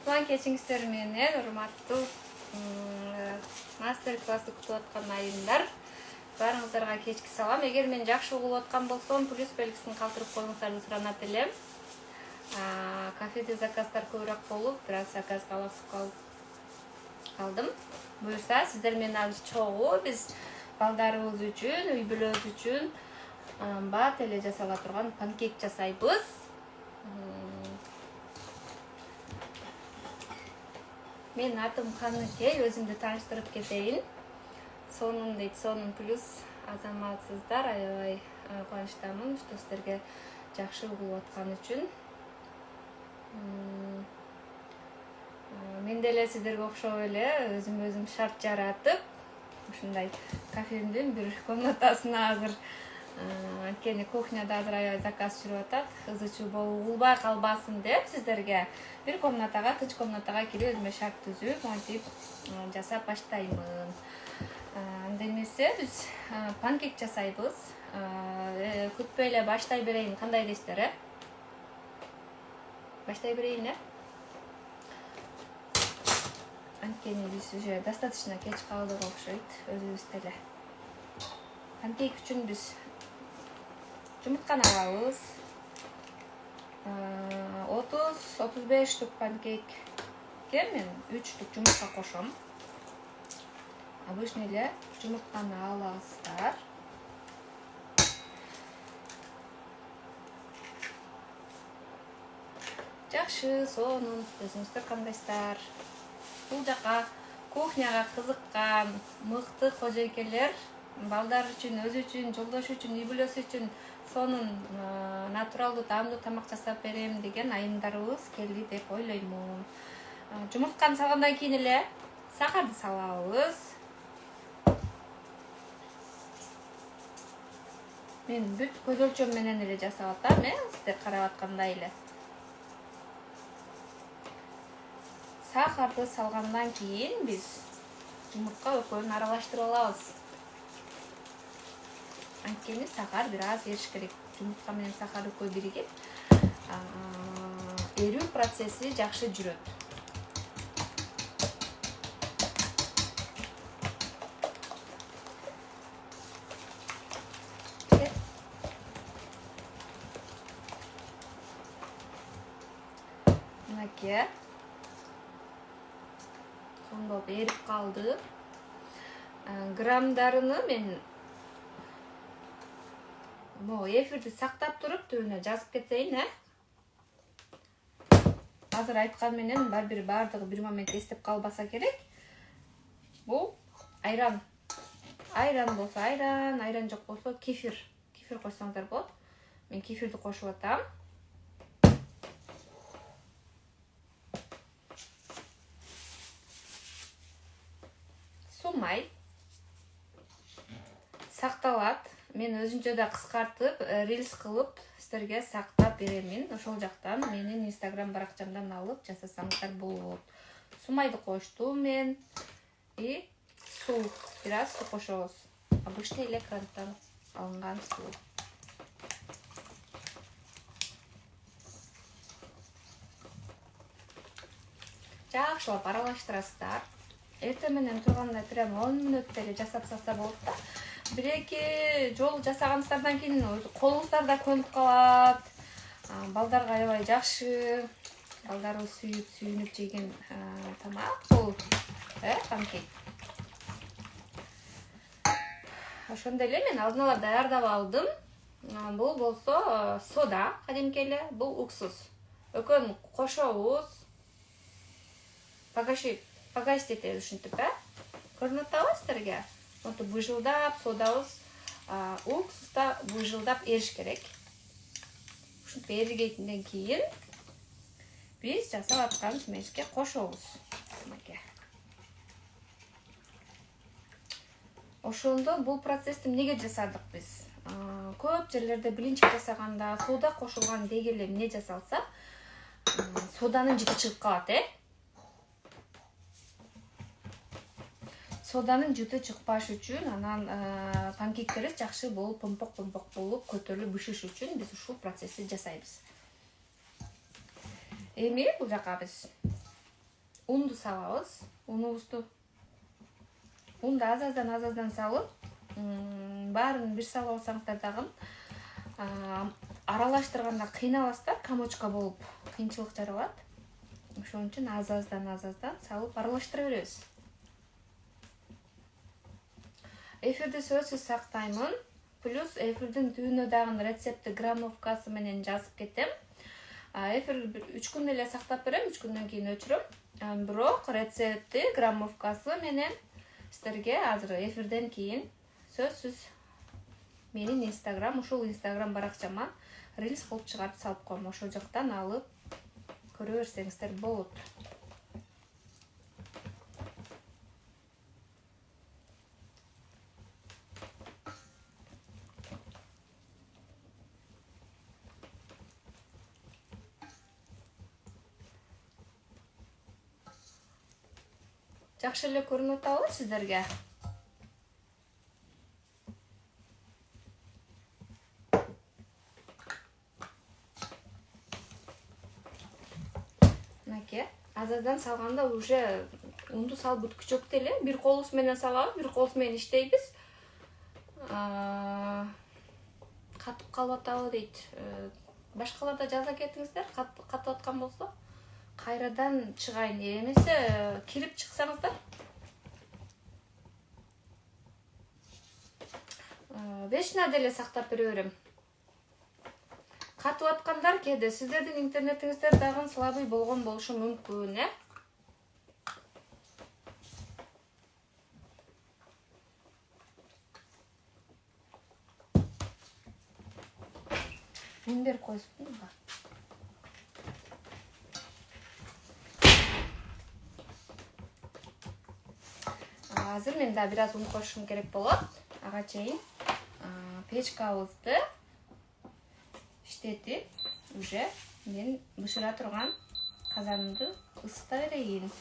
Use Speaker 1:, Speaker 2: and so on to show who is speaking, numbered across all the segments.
Speaker 1: Туған кешіңіздер менен урматтуу мастер-классы күтүп аткан айымдар. Барыңыздарга кечки салам. Эгер мен жакшы угуп аткан болсом, плюс белгисин калтырып коюңуздарды суранат элем. Кафеде заказдар көбүрөөк болуп, бир аз заказга алаксып калдым. Буюрса, сиздер менен азыр чогуу биз балдарыбыз үчүн, үй бүлөбүз үчүн бат эле жасала турган панкейк жасайбыз. Мен атым Каныкей, өзүмдү тааныштырып кетейин. Сонун плюс азаматсыздар, аябай кубанычтамын, что сиздерге жакшы угулуп аткан үчүн. Мен деле сиздерге окшоп эле өзүм шарт жаратып, ушундай кафемдин бир комнатасына азыр анткени кухняда азыр аябай заказ жүрүп атат. Ызы-чуу угулбай калбасын деп сиздерге бир комнатага, тынч комнатага кирип өзүмө шарт түзүп, антип жасап баштаймын. Анда эмесе биз панкейк жасайбыз. Күтпөй эле баштай берейин. Кандай дейсиздер, Баштай берейин, Анткени биз уже достаточно кеч калдык окшойт, өзүбүз деле. Панкейк үчүн биз жумуртканы алабыз. 30-35 штук панкейкке мен 3 штук жумуртка кошом. Обычно эле жумуртканы аласыздар. Жакшы, сонун, өзүңүздөр кандайсыздар? Бул жака кухняга кызыккан мыкты кожойкелер, балдар үчүн, өзү үчүн, жолдошу үчүн, үй бүлөсү үчүн сонун натуралдуу, таамдуу тамак жасап берем деген айымдарыбыз келди деп ойлоймун. Жумуртканы салгандан кийин эле сахарды салабыз. Мен бүт көз өлчөм менен эле жасап атам, сиздер карап аткандай эле. Сахарды салгандан кийин биз жумуртка экөөнүн аралаштырып алабыз. Анткени сахар бир аз эриш керек. Жумуртка менен сахар экөө биригип, эрүү процесси жакшы жүрөт. Мынакей. Сондоп эрип калды. Граммдарыны мен эфирди сактап туруп түбүнө жазып кетейин, Азыр айткан менен бардыгы бир момент эстеп калбаса керек. Бул айран. Айран болсо айран жок болсо кефир. Кефир койсоңдар болот. Мен кефирди кошуп атам. Сумай сакталат. Мен өзүнчө да кыскартып, рилс кылып сиздерге сактап беремин. Ошол жактан менин Instagram баракчамдан алып жасасаңыздар болот. Сумайды коштум мен. И суу, бир аз суу кошобуз. Обычный эле крандан алынган суу. Жакшылап аралаштырасыздар. Эртең менен турганда прям 10 мүнөттө эле жасап салса болот да. Бир-эки жолу жасаганыңыздардан кийин колуңуздар да көнүп калат. Балдарга аябай жакшы. Балдарыбыз сүйүнүп жеген тамак бул, панкейк. Ошондой эле мен алдын ала даярдап алдым. Бул болсо сода, кадимки эле, бул уксус. Экөөнүн кошобуз. Погасить ушинтип, көрүнүп атабы сиздерге? Монтип быжылдап, содабыз, уксус да быжылдап эриш керек. Ушинтип эригенден кийин биз жасап аткан смеске кошобуз. Ошондо бул процессти эмнеге жасадык биз? Көп жерлерде блинчик жасаганда сода кошулган деги эле эмне жасалса, соданын жыты чыгып калат, Соданын жыты чыкпаш үчүн, анан панкейктерибиз жакшы болуп, помпок болуп, көтөрүлүп бышыш үчүн биз ушул процессти жасайбыз. Эми бул жака биз унду салабыз. Унубузду азаздан салып, баарын бир салып алсаңыздар дагы аралаштырганда кыйналасыздар, комочка болуп кыйынчылык жаралат. Ошон үчүн азаздан салып аралаштыра беребиз. Эфирди сөзсүз сактаймын. Плюс эфирдин түбүнө дагы рецепти граммовкасы менен жазып кетем. Эфир 3 күн эле сактап берем, 3 күндөн кийин өчүрөм. Бирок рецепти граммовкасы менен сиздерге азыр эфирден кийин сөзсүз менин ушул инстаграм баракчама рилс кылып чыгарып салып коем. Ошол жактан алып көрө берсеңиздер болот. Жакшы эле көрүнүп атабы сиздерге? Мынакей, азаздан салганда уже унду салып бүткүчөктү эле бир колубуз менен салабыз, бир колубуз менен иштейбиз. Катып калып атабы дейт. Башкаларда жаза кетиңиздер, катып аткан болсо. Кайрадан чыгайын эмесе кирип чыксаңыздар. 5 деле сактап бере берем. Катып аткандар кээде сиздердин интернетиңиздер дагы слабый болгон болушу мүмкүн, Мендер койсун ба? Азыр мен да бир аз ун кошушум керек болот. Ага чейин печкабызды иштетип, уже мен бышыра турган казанымды ысыта берейин.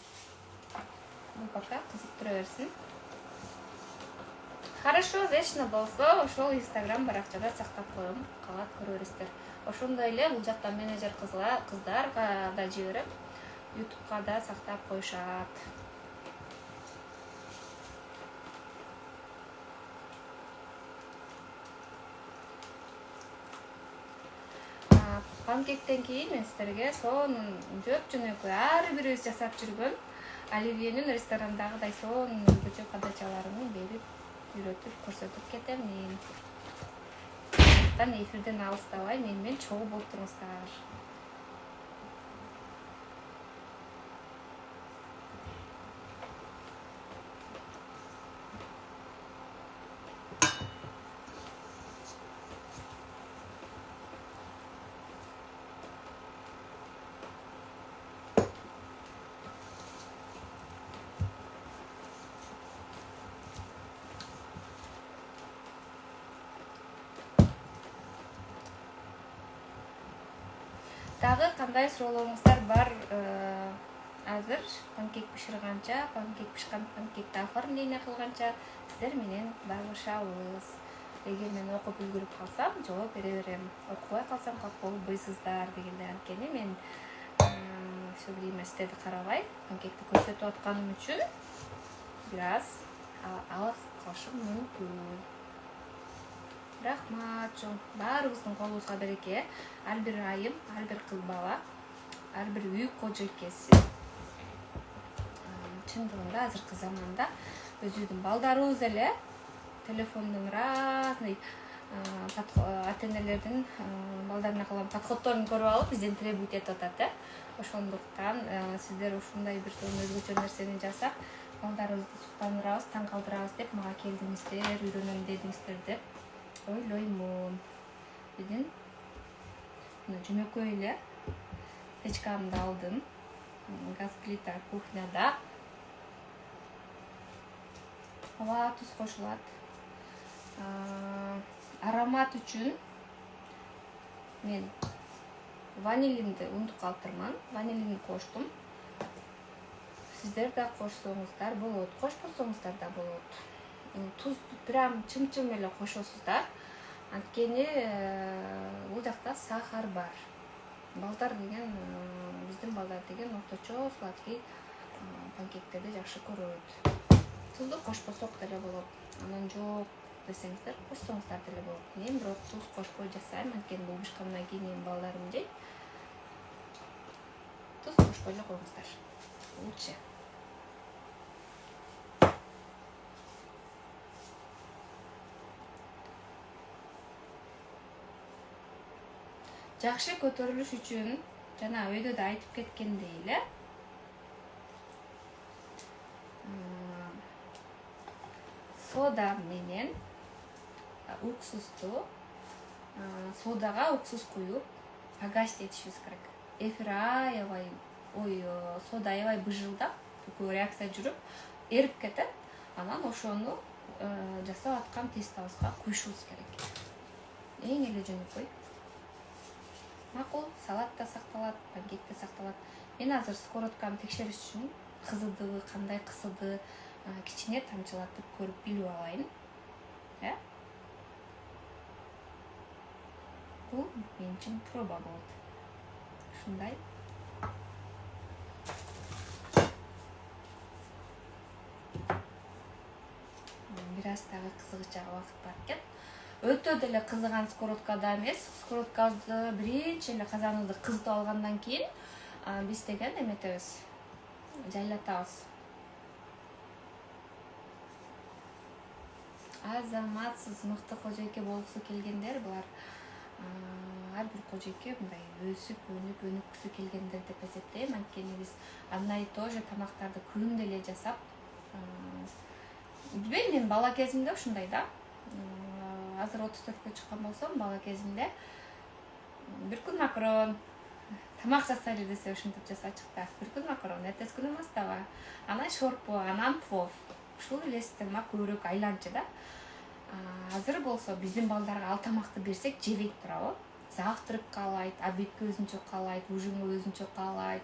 Speaker 1: Бул пока кызып тура берсин. Хорошо, вечно болсо, ошол инстаграм баракчада сактап коем, калат көрө бересиздер. Ошондой эле бул жакта менеджер кыздарга да жиберип, ютубка да сактап коюшат. Панкектен кийин мен сиздерге сонун жөнөкөй ар бирибиз жасап жүргөн оливьенин ресторандагыдай сонун өзгөчө подачаларын берип, үйрөтүп, көрсөтүп кетем. Эфирден алыстабай, менен чогуу болуп туруңуздар. Дагы кандай суроолоруңуздар бар? Азыр панкек бышырганча, панкекти оформление кылганча сиздер менен байлашабыз. Эгер мен окуп үлгүрүп калсам, жооп бере берем. Окубай калсам калп болбойсуздар дегенде, анткени мен все время сиздерди карабай, панкекти көрсөтүп атканым үчүн бир аз алыс калышым мүмкүн. Рахмат, баарыбыздын колубузга береке. Ар бир айым, ар бир кыз бала, ар бир үй кожойкеси. Чындыгында азыркы заманда өзүбүздүн балдарыбыз эле телефондон разный ата-энелердин балдарына кылган подходдорун көрүп алып, бизден требовать этип атат. Ошондуктан сиздер ушундай бир өзгөчө нерсени жасап, балдарыбызды суктандырабыз, таң калтырабыз деп мага келдиңиздер, үйрөнөм дедиңиздер деп ойлоймун. Бүгүн жөнөкөй эле печкамды алдым. Газ плита кухняда. Ава туз кошулат. Аромат үчүн мен ванилинди ундук калтырман. Ванилинди коштум. Сиздер да кошсоңуздар болот, кошпосоңуздар да болот. Туз прям чым-чым эле кошосуздар. Анткени бул жакта сахар бар. Балдар деген, биздин балдар деген орточо сладкий панкектерди жакшы көрөт. Тузду кошпосок деле болот. Анан жок десеңиздер, кошсоңуздар деле болот. Мен бирок туз кошпой жасайм, анткени бул бышкандан кийин менин балдарым жейт. Туз кошпой эле коюңуздар. Лучше. Жакшы көтөрүлүш үчүн жана өйдө да айтып кеткендей эле сода менен уксусту содага уксус куюп погасить этишибиз керек. Эфир аябай сода аябай быжылдап, бүкүл реакция жүрүп, эрип кетет. Анан ошону жасап аткан тестобузга куюшубуз керек. Эң эле жөнөкөй. Макул, салат да сакталат, панкек да сакталат. Мен азыр скоротканы текшериш үчүн кызыдыбы, кандай кысылды, кичине тамчылатып көрүп билип алайын. Бул мен үчүн проба болот. Ушундай. Бир аз дагы кызыгыча убакыт бар экен. Өтө деле кызыган скороткада эмес. Скороткабызды биринчи эле казаныбызды кызытып алгандан кийин биз деген эметебиз. Жайлатабыз. Азаматсыз мыкты кожойке болгусу келгендер булар ар бир кожойке мындай өнүккүсү келгендер деп эсептейм. Анткени биз одно и то же тамактарды күндө эле жасап, билбейм, мен бала кезимде ушундай да. Азыр 34-кө чыккан болсом, бала кезимде бир күн макарон, тамак жасайлы десе ушинтип жасачык да. Бир күн макарон, эртеси күнү мастава, анан шорпо, анан плов. Ушул эле система көбүрөөк айланчы да. Азыр болсо биздин балдарга ал тамакты берсек жебей турабы? Завтрак каалайт, обедке өзүнчө каалайт, ужинге өзүнчө каалайт.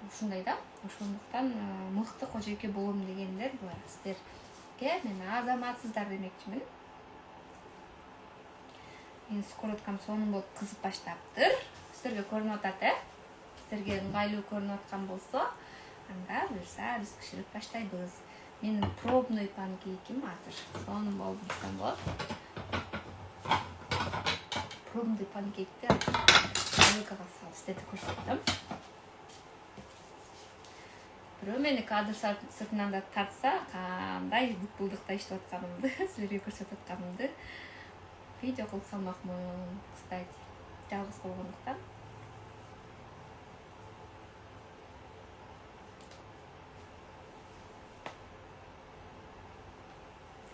Speaker 1: Ушундай да. Ошондуктан мыкты кожойке болом дегендер булар сиздерге мен азаматсыздар демекчимин. Мен скороткам сонун болуп кызып баштаптыр. Сиздерге көрүнүп атат, Сиздерге ыңгайлуу көрүнүп аткан болсо, анда буюрса биз бышырып баштайбыз. Менин пробный панкейким азыр сонун болуп жаткан болот. Пробный панкейкти тарелкага салып сиздерге көрсөттүм. Бирөө мени кадр сыртынан да тартса, кандай бутбулдукта иштеп атканымды, силерге көрсөтүп атканымды видео кылып салмакмын, кстати, жалгыз болгондуктан.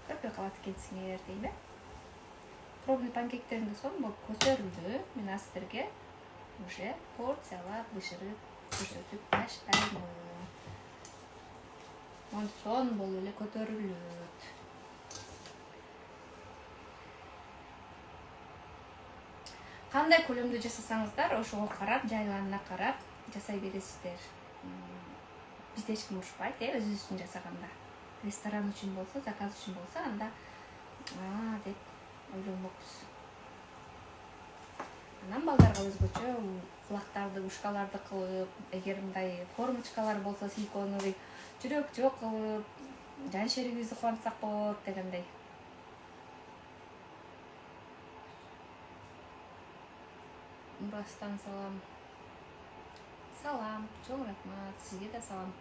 Speaker 1: Көрпөй калат экенсиңер дейм э. Пробный панкектерим да сонун болуп көтөрүлдү. Мен сиздерге уже порциялап бышырып көрсөтүп баштаймын. Сонун болуп эле көтөрүлөт. Кандай көлөмдө жасасаңыздар, ошого карап, жайланына карап жасай бересиздер. Бизде эч ким урушпайт, өзүбүз үчүн жасаганда. Ресторан үчүн болсо, заказ үчүн болсо, анда деп ойлонмокпуз. Анан балдарга өзгөчө кулактарды, ушкаларды кылып, эгер мындай формочкалар болсо силиконовый, жүрөк кылып, жаншерибизди кубантсак болот дегендей. Бастан салам, чоң рахмат, сизге да салам.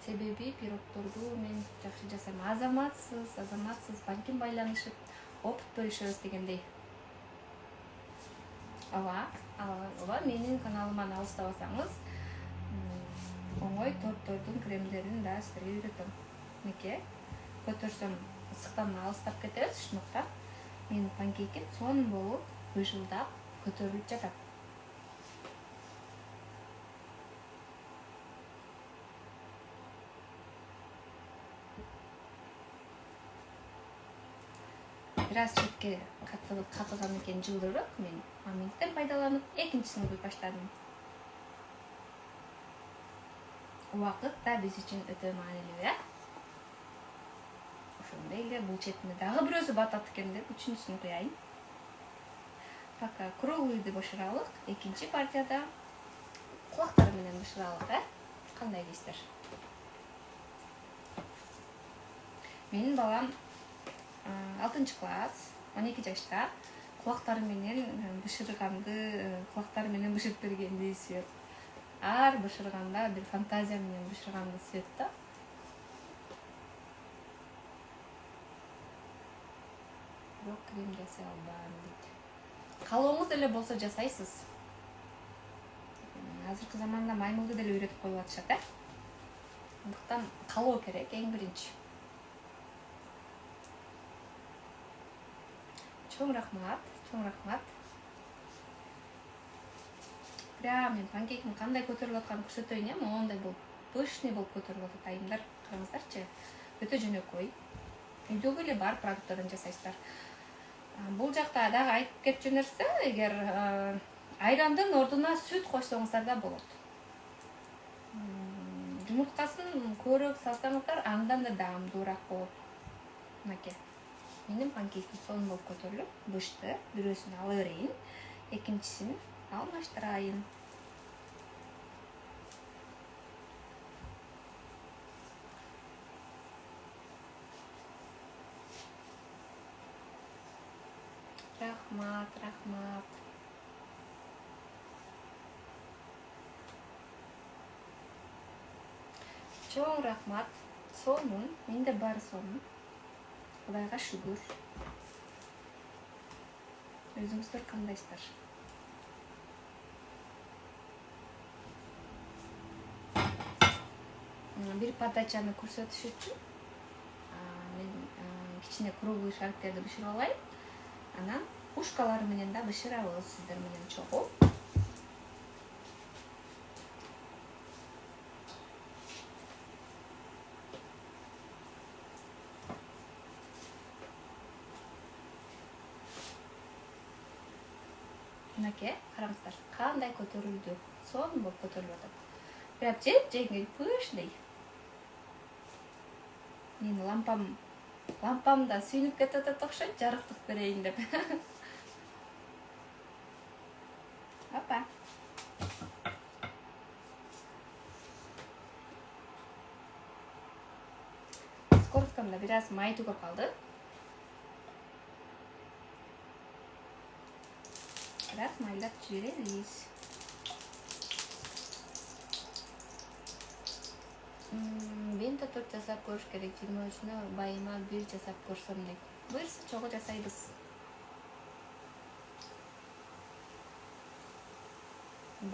Speaker 1: Себеби пирогторду мен жакшы жасайм. Азаматсыз, балким байланышып, опыт бөлүшөбүз дегендей. Ооба, менин каналыман алыстабасаңыз, оңой торттордун кремдерин да сиздерге үйрөтөм. Неке көтөрсөм ысыктан алыстап кетебиз, ошондуктан менин панкейким сонун болуп, быжылдап көтөрүлүп жатат. Бир аз четке катылган экен жылдырык, мен моменттен пайдаланып, экинчисин куюп баштадым. Убакыт да биз үчүн өтө маанилүү, э? Ошондой эле бул четине дагы бирөөсү батат экен деп үчүнчүсүн куяйын. Пока круглыйды бышыралык, экинчи партияда кулактары менен бышыралык, э? Кандай дейсиздер? Менин балам 6-класс, 12 жашта. Кулактары менен бышырып бергенди сүйөт. Ар бышырганда бир фантазия менен бышырганды сүйөт да. Бирок крем жасай албайм дейт. Калооңуз деле болсо жасайсыз. Азыркы заманда маймылды деле үйрөтүп коюп атышат, Андыктан калоо керек эң биринчи. Чоң рахмат. Прям мен панкейктин кандай көтөрүлүп атканын көрсөтөйүн, моундай болуп, пышный болуп көтөрүлүп атат айымдар. Караңыздарчы. Өтө жөнөкөй. Үйдөгү эле бар продукттардан жасайсыздар. Бул жакта дагы айтып кетчү нерсе, эгер айрандын ордуна сүт койсоңуздар да болот. Жумурткасын көбүрөөк салсаңыздар, андан да даамдуураак болот. Мынакей. Менин панкейктим сонун болуп көтөрүлүп, бышты. Бирөөсүн ала берейин, экинчисин алмаштырайын. Рахмат. Чоң рахмат. Сонун, менде бар сонун. Кудайга шүгүр. Өзүңүздөр кандайсыздар? Бир подачаны көрсөтүш үчүн мен кичине круглый шариктерди бышырып алайын. Анан ушкалары менен да бышырабыз сиздер менен чогуу. Мынакей, караңыздар, кандай көтөрүлдү. Сонун болуп көтөрүлүп атат. Прям жеңил, пышный. Менин лампам да сүйүнүп кетип атат окшойт, жарыктык берейин деп. Опа. Скоросткамда бир аз май түгөп калды. Biraz maylап жиберебиз. Бента 4 жасап көрүш керек. 23-нө байыма 1 жасап көрсөм дейт. Буюрса чогуу жасайбыз.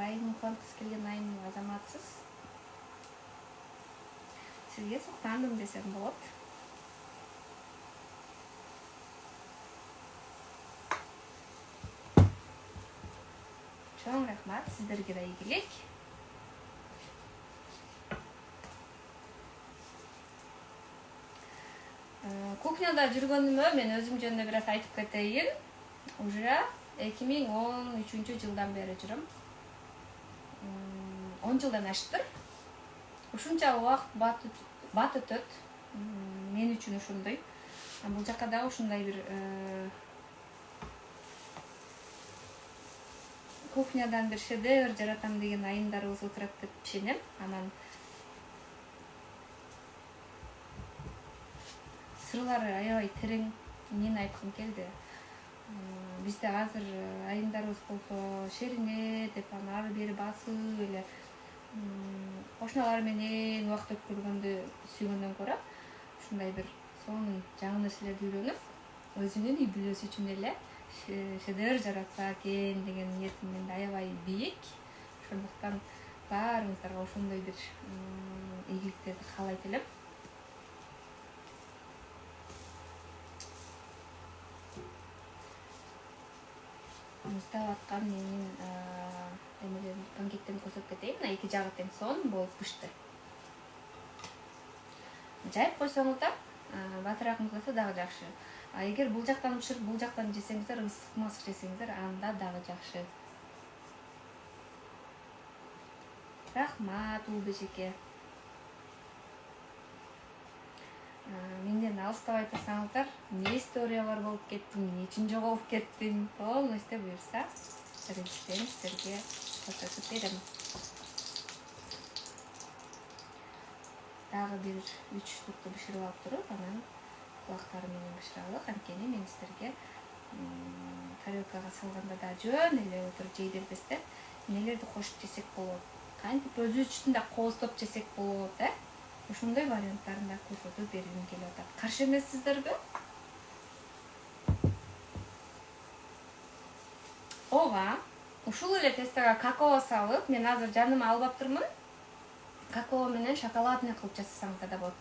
Speaker 1: Байым кантыс келген айым азаматсыз. Сизге суктандым десем болот. Чоң рахмат, сиздерге да ийгилик. Кухняда жүргөнүмө мен өзүм жөнүндө бир аз айтып кетейин. Уже 2013-жылдан бери жүрөм. 10 жылдан аштыр. Ушунча убакыт бат өтөт. Мен үчүн ушундай. Бул жакка дагы ушундай бир кухнядан бир шедевр жаратам деген айымдарыбыз отурат деп ишенем. Анан сырлары аябай терең. Мен айткым келди. Бизде азыр айымдарыбыз болсо шерине деп ары бери басып эле кошуналар менен убакыт өткөргөндү сүйгөндөн көрө ушундай бир сонун жаңы нерселерди үйрөнүп, өзүнүн үй бүлөсү үчүн эле шедевр жаратса экен деген ниетим менде аябай бийик. Ошондуктан баарыңыздарга ошондой бир ийгиликтерди каалайт элем. Муздап аткан менин панкектерди көрсөтүп кетейин. Мына эки жагы тең сонун болуп пышты. Жайып койсоңуздар, батыраак муздаса дагы жакшы. Эгер бул жактан бышырып, бул жактан жесеңиздер, ысык жесеңиздер, анда дагы жакшы. Рахмат, Улбежеке. Менден алыстабай турсаңыздар, эмне историялар болуп кеттим, эмне үчүн жоголуп кеттим, полностью буюрса, биринчиден силерге көрсөтүп берем. Дагы бир 3 штукты бышырып алып туруп, анан кулактары менен бышыралык. Анткени мен силерге тарелкага салганда да жөн эле отуруп жей бербестен эмнелерди кошуп жесек болот, кантип өзүбүздүн да кооздоп жесек болот, ошондой варианттарын да көрсөтүп бергим келип атат. Каршы эмессиздерби? Ооба, ушул эле тестого какао салып, мен азыр жаныма алып аптырмын. Какао менен шоколадный кылып жасасаңыздар да болот.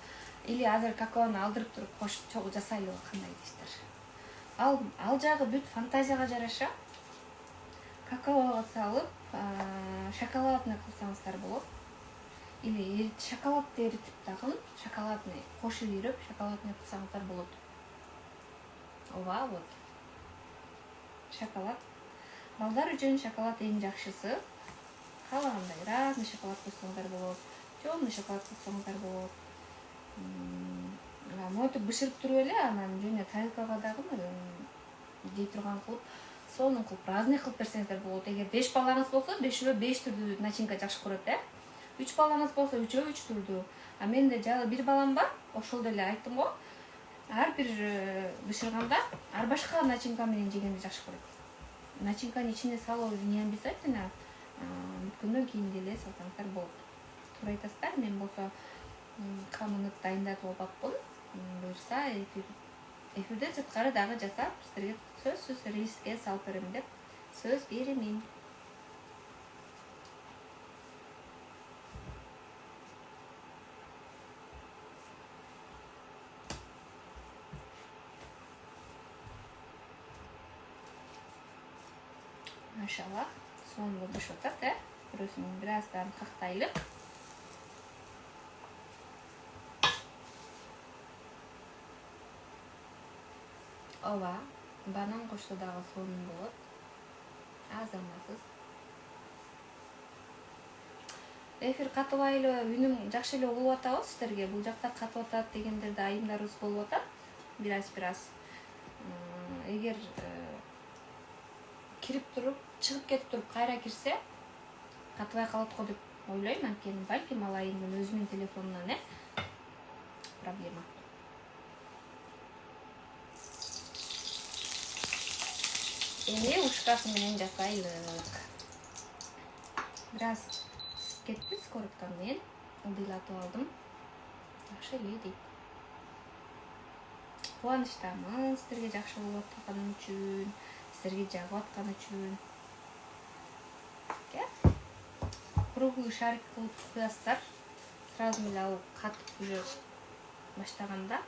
Speaker 1: Или азыр какаону алдырып туруп кошуп чогуу жасайлыбы, кандай дейсиздер? Ал жагы бүт фантазияга жараша. Какаого салып, шоколадный кылсаңыздар болот. Или шоколадты эритип дагы, шоколадный кошуп ийрип, шоколадный кылсаңыздар болот. Ооба, вот. Шоколад. Балдар үчүн шоколад эң жакшысы. Каалагандай разный шоколад кылсаңыздар болот. Чоңный шоколад кылсаңыздар болот. Монтип бышырып туруп эле, анан жөн тарелкага дагы жей турган кылып, сонун кылып, разный кылып берсеңиздер болот. Эгер 5 балаңыз болсо, 5 түрдүү начинка жакшы көрөт, 3 балаңыз болсо, 3 түрдүү. А менде жагы 1 балам бар, ошол деле айттым го. Ар бир бышырганда ар башка начинка менен жегенди жакшы көрөт. Начинканын ичине салуу не обязательно, бүткөндөн кийин деле салсаңыздар болот. Туура айтасыздар, мен болсо камынып дайындатып албаппын. Буюрса эфирден сырткары дагы жасап, сиздерге сөзсүз риске салып берем деп сөз беремин. Машалла, сонун бышып атат, Бүрөсүн бираздан кактайлык. Ооба, банан кошсо дагы сонун болот. Азаматсыз. Эфир катыбай эле, үнүм жакшы эле угулуп атабы сиздерге? Бул жакта катып атат дегендерде айымдарыбыз болуп атат. Бираз. Эгер кирип туруп, чыгып кетип туруп, кайра кирсе, катыбай калат го деп ойлойм. Анткени балким ал айымдын өзүнүн телефонунан проблема. Эми ушкасы менен жасайлык. Бираз кетти скоротка менен ылдыйлатып алдым. Жакшы эле дейт. Кубанычтамын сиздерге жакшы болуп атканы үчүн, сиздерге жагып атканы үчүн. Круглый шарик кылып куясыздар. Сразу эле ал катып уже баштаганда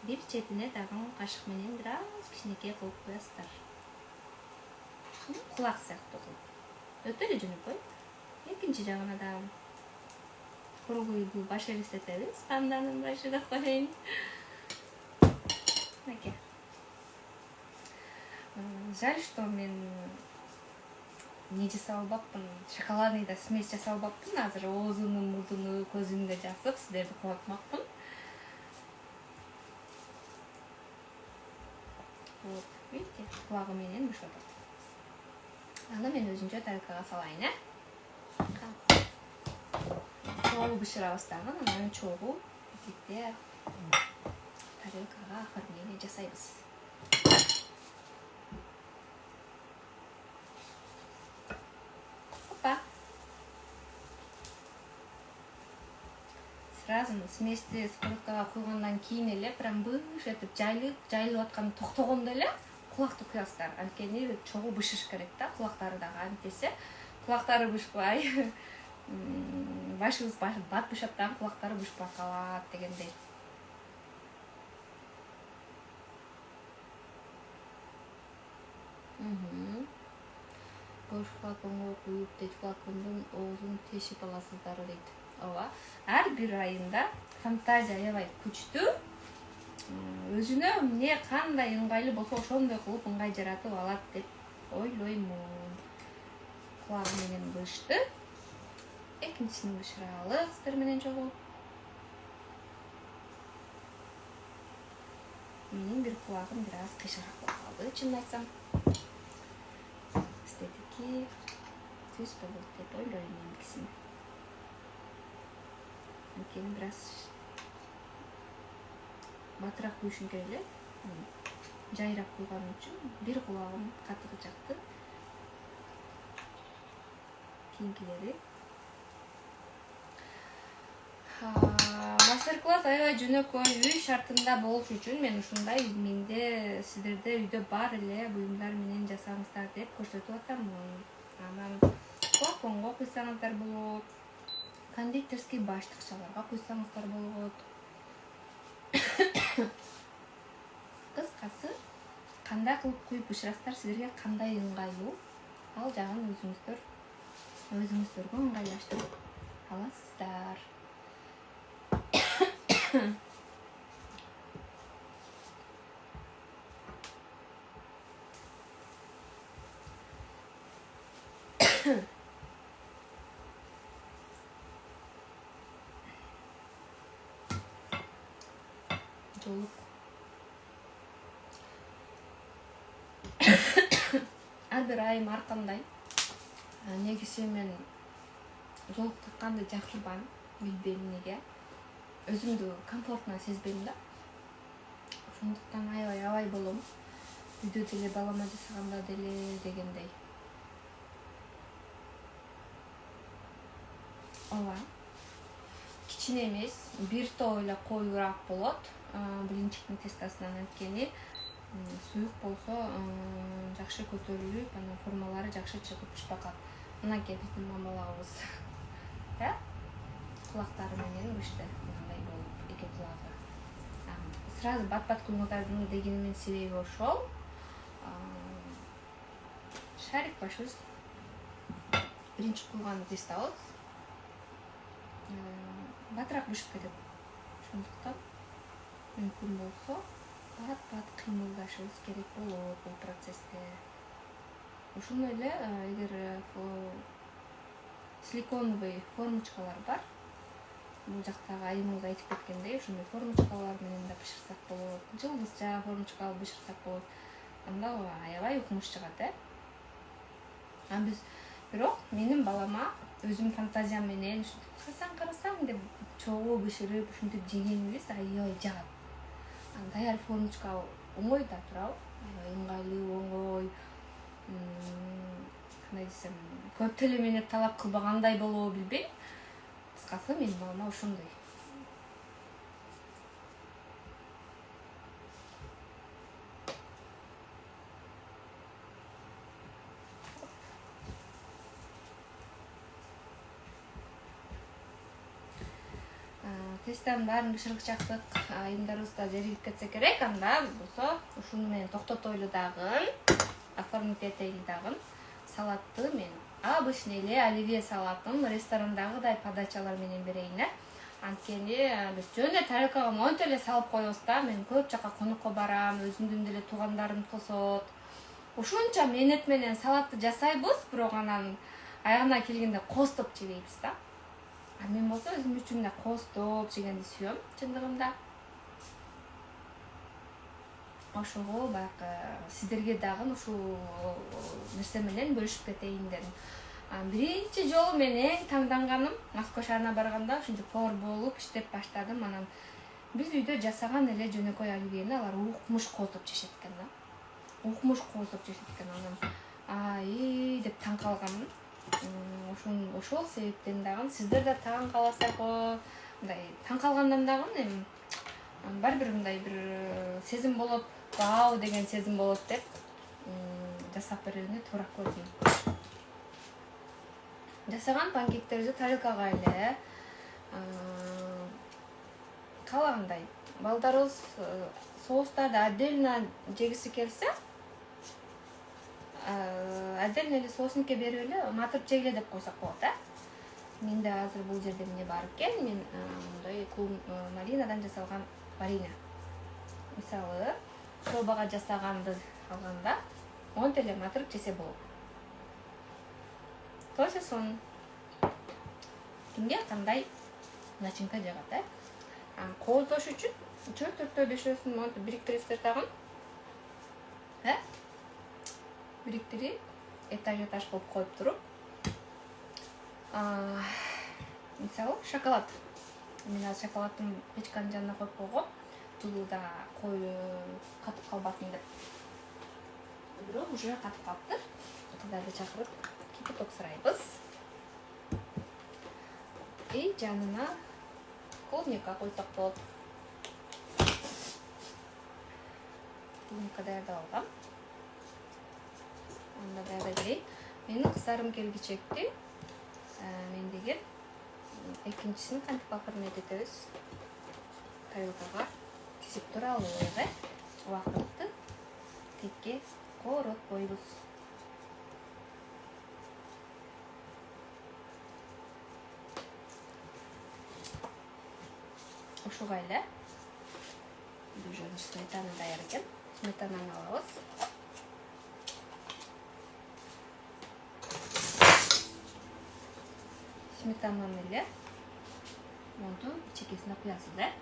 Speaker 1: бир четине дагы кашык менен бираз кичинекей кылып куясыздар. Кулак сыяктуу кылып. Өтө эле жөнөкөй. Экинчи жагына да круглый бул баш элестетебиз. Панданын башы деп коеюн. Мынакей. Жаль, что мен не жасап албаппын, шоколадный да смесь жасап албаппын. Азыр оозуну, мурдуну, көзүмдү жасып, сиздерди кубатмакмын. Вот, видите, кулагы менен бышып атат. Аны мен өзүнчө тарелкага салайын, чогуу бышырабыз дагы, анан чогуу битте тарелкага оформление жасайбыз. Опа. Сразу смести сковородкага куйгандан кийин эле прям быш этип жайылып атканы токтогондо эле кулакты куясыздар. Анткени чогуу бышыш керек да, кулактары дагы антесе. Кулактары бышпай, башыбыз бат бышат дагы кулактары бышпай калат дегендей. Бош флаконго куюп, теч флакондон оозун тешип аласыздар дейт. Ооба. Ар бир айында фантазия аябай күчтүү. Өзүнө эмне кандай ыңгайлуу болсо ошондой кылып ыңгай жаратып алат деп ойлоймун. Кулагы менен бышты. Экинчисин бышыралык сиздер менен чогуу. Менин бир кулагым бираз кыйшыраак болуп калды, чынын айтсам. Сиздердики түз болот деп ойлойм меникисин. Анткени бираз батыраак куюшуң керек эле. Жайрап куйганым үчүн бир кулагым катык жакты. Кийинкилери мастер-класс аябай жөнөкөй үй шартында болуш үчүн мен ушундай менде сиздерде үйдө бар эле буюмдар менен жасаңыздар деп көрсөтүп атамын. Анан флаконго куйсаңыздар болот, кондитерский баштыкчаларга куйсаңыздар болот. Кыскасы, кандай кылып куюп бышырасыздар, сиздерге кандай ыңгайлуу, ал жагын өзүңүздөргө ыңгайлаштырып аласыздар. Жолук ар бир айым ар кандай. Негизи мен жолук такканды жакырбайм, билбейм эмнеге. Өзүмдү комфортно сезбейм да. Ошондуктан аябай болом. Үйдө деле балама жасаганда деле дегендей. Ооба. Кичине эмес, бир топ эле коюураак болот. Блинчиктин тестосунан анткени суюк болсо жакшы көтөрүлүп, анан формалары жакшы чыгып пышпакат. Мынакей биздин мамаларыбыз. Да? Кулактары менен ышты мындай болуп, эки кулагы. Сразу бат-бат куюңуздардын дегениmin себеби ошол. Шарик башыбыз биринчи куйган тестабыз батыраак бышып кетет. Ошондуктан мүмкүн болсо бат-бат кыймылдашыбыз керек болот бул процессте. Ошондой эле эгер силиконовый формочкалар бар, бул жактагы айымыбыз айтып кеткендей, ошондой формочкалар менен да бышырсак болот. Жылдызча формочка алып бышырсак болот. Анда аябай укмуш чыгат, Биз бирок менин балама өзүм фантазиям менен карасаң деп чогуу бышырып, ушинтип жегенибиз аябай жагат. Даяр формочка оңой да турабы? Аябай ыңгайлуу, оңой. Кандай десем, көп деле мени талап кылбагандай болобу билбейм. Кыскасы менин балама ошондой. Тесттен баарын бышырып чактык, айымдарыбыз да жерилип кетсе керек, анда болсо ушуну менен токтотойлу дагы, оформить этели дагы. Салатты мен обычный эле оливье салатын ресторандагыдай подачалар менен берейин, Анткени биз жөн эле тарелкага монтип эле салып коебуз да. Мен көп жака конокко барам, өзүмдүн деле туугандарым тосот. Ушунча менет менен салатты жасайбыз, бирок анан аягына келгенде кооздоп жебейбиз да. Мен болсо өзүм үчүн да кооздоп жегенди сүйөм, чындыгында. Ошого баягы сиздерге дагы ушул нерсе менен бөлүшүп кетейин дедим. Биринчи жолу мен эң таңданганым Москва шаарына барганда ушинтип повар болуп иштеп баштадым. Анан биз үйдө жасаган эле жөнөкөй оливьени алар укмуш кооздоп жешет экен да. Укмуш кооздоп жешет экен. Анан деп таң калганмын. Ошол себептен дагы сиздер да таң каласыздарбы? Мындай таң калгандан дагы бар бир мындай бир сезим болот, вау деген сезим болот деп жасап берүүнү туура көрдүм. Жасаган панкектерди тарелкага эле каалагандай. Балдарыбыз соустарды отдельно жегиси келсе, отдельно эле соуснукке берип эле матырып жегиле деп койсок болот, Менде азыр бул жерде эмне бар экен? Мен мындай малинадан жасалган варенье. Мисалы, шорбага жасаганды алганда монтип эле матырып жесе болот. Тоже сон кимге кандай начинка жагат, Кооздош үчүн 4-5 монтип бириктиресиздер дагы. Бириктирип, этаж кылып коюп туруп. Мисалы, шоколад. Мен азыр шоколадтын печканын жанына коюп койгом. жылууда катып калбасын деп. Бирок уже катып калыптыр. Кыздарды чакырып кипяток сурайбыз. И жанына клубника койсок болот. Клубника даярдап алгам. Анда даярдай берейин. Менин кыздарым келгичекти. Мен деген экинчисин кантип оформить этебиз? Тарелкага тизип тура алып, убакытты текке коротпойбуз. Ушуга эле уже сметана даяр экен. Сметананы алабыз. Сметананы эле монту чекесине куясыз,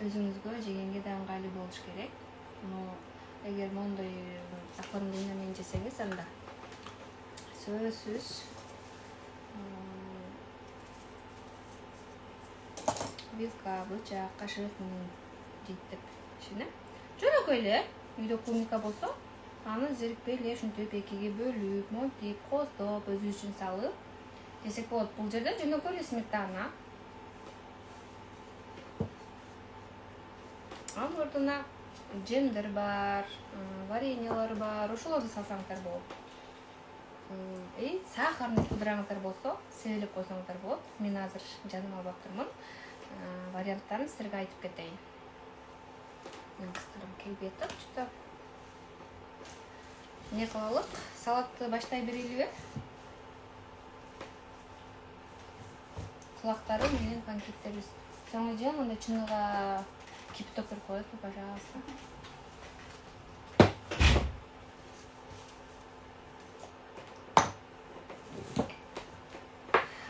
Speaker 1: Өзүңүзгө жегенге да ыңгайлуу болуш керек. Эгер мондой оформление менен жесеңиз, анда сөзсүз вилка, бычак, кашык менен жейт деп ишенем. Жөнөкөй эле үйдө клубника болсо, аны зерикпей эле ушинтип экиге бөлүп, монтип, коздоп, өзү үчүн салып жесек болот. Бул жерде жөнөкөй эле сметана. Анын ордуна жемдер бар, вареньелер бар, ошолорду салсаңыздар болот. И сахарный пудраңыздар болсо, себелеп койсоңуздар болот. Мен азыр жаныма албаптырмын. Варианттарын силерге айтып кетейин. Мен кыздарым келбей атат, что не кылалык? Салатты баштай берелиби? Кулактары менен панкектерибиз. Жаңы мындай чыныга кипяток берип коесузбу, пожалуйста.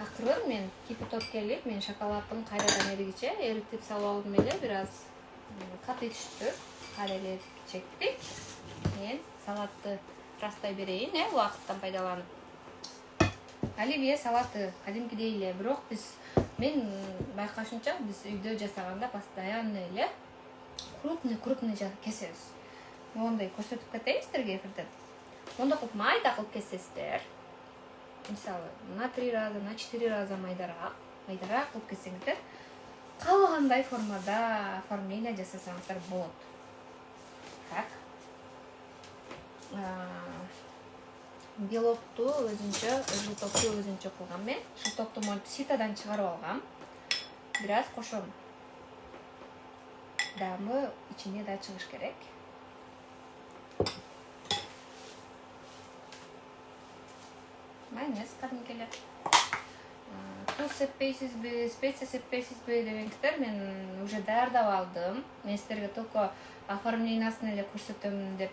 Speaker 1: Акырын мен кипяток келип, мен шоколаддын кайрадан эритип салып алдым эле, бир аз каты түштү. Кайра эле чекти. Мен салатты растай берейин, убакыттан пайдаланып. Оливье салаты кадимкидей эле, бирок мен байкашымча биз үйдө жасаганда постоянно эле крупный кесебиз. Мондай көрсөтүп кетейин силерге эфирден. Монда кылып майда кылып кесесиздер. Мисалы, на 3 раза, на 4 раза майдараак кылып кессеңиздер, каалагандай формада оформление жасасаңыздар болот. Так. Белокту өзүнчө, жылтокту өзүнчө кылгам мен. Жылтокту монтип ситадан чыгарып алгам. Бир аз кошом. Дамы ичине да чыгыш керек. Майонез кадимки эле. Туз сеппейсизби, специя сеппейсизби дегендер мен уже даярдап алдым. Мен силерге только оформлениясын эле көрсөтөм деп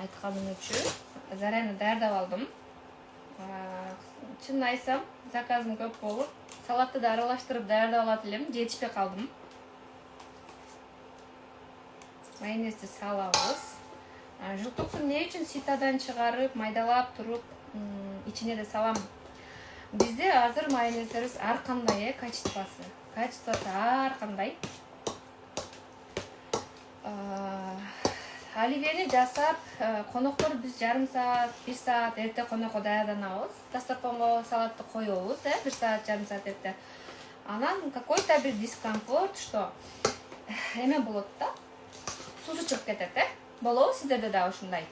Speaker 1: айтканым үчүн заранее даярдап алдым. Чынын айтсам, заказым көп болуп, салатты да аралаштырып даярдап алат элем, жетишпей калдым. Майонезди салабыз. Жылтокту эмне үчүн ситадан чыгарып, майдалап туруп, ичине да салам. Бизде азыр майонездерибиз ар кандай, качествосы ар кандай. Оливьени жасап, коноктор биз жарым саат, 1 саат эрте конокко даярданабыз. Дасторконго салатты коебуз, 1 саат, жарым саат эрте. Анан какой-то бир дискомфорт, что эме болот да, суусу чыгып кетет, Болобу сиздерде да ушундай?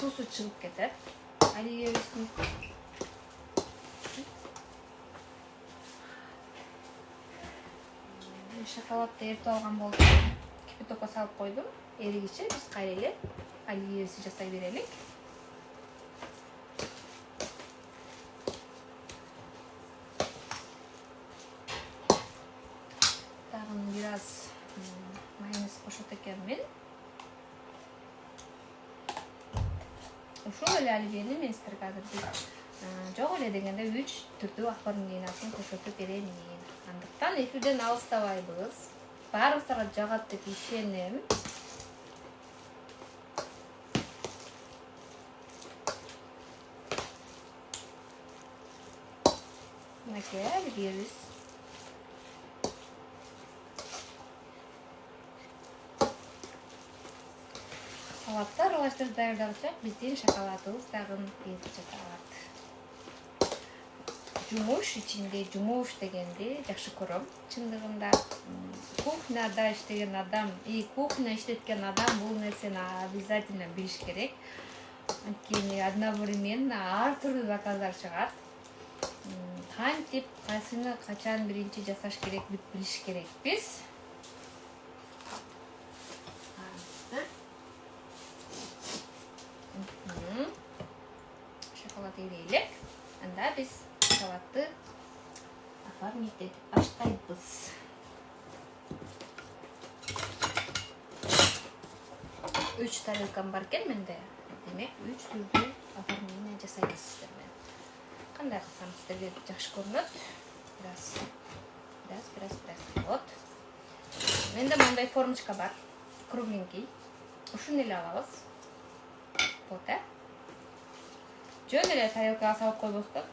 Speaker 1: Суусу чыгып кетет. Оливьебиздин шоколадты эритип алган болуп, кипятокко салып койдум. Эригиче биз кайра эле оливьебизди жасай берелик. Дагы бир аз майонез кошот экенмин. Ушул эле оливьени мен силерге азыр жок эле дегенде 3 түрдүү оформлениясын көрсөтүп беремин. Андыктан эфирден алыстабайбыз. Баарыңыздарга жагат деп ишенем. Мынча илгерибиз. Салатты аралаштырып даярдагыча биздин шоколадыбыз дагы кетип жатат. Жумуш ичинде жумуш дегенди жакшы көрөм. Чындыгында кухняда иштеген адам, кухня иштеткен адам бул нерсени обязательно билиш керек. Анткени одновременно ар түрдүү заказдар чыгат. Кантип, кайсыны качан биринчи жасаш керек деп билиш керекпиз. Шоколад ээлек. Анда биз салатты оформить этип баштайбыз. 3 тарелкам бар экен менде. Демек 3 түрдүү оформление жасайбыз сиздер менен. Кандай кылсам сиздерге жакшы көрүнөт? Biraz. Вот. Менде мындай формочка бар. Кругленький. Ушуну эле алабыз. Вот, жөн эле тарелкага салып койбостон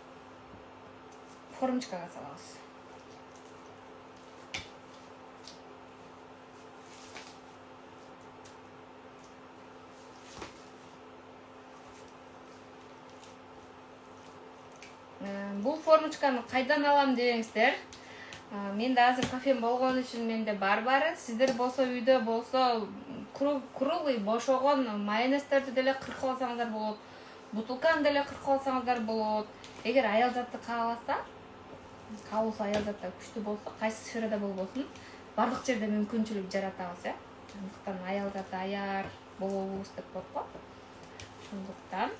Speaker 1: формочкага салабыз. Бул формочканы кайдан алам деңиздер? Менде азыр кафем болгон үчүн менде бар-бары. Сиздер болсо үйдө болсо круглый бошогон майонездерди деле кыркып алсаңыздар болот. Бутылканы деле кыркып алсаңыздар болот. Эгер аял заты кааласа, каалоосу аял заты күчтүү болсо, кайсы сферада болбосун, бардык жерде мүмкүнчүлүк жаратабыз, Андыктан аял заты аяр болобуз деп коет го. Ошондуктан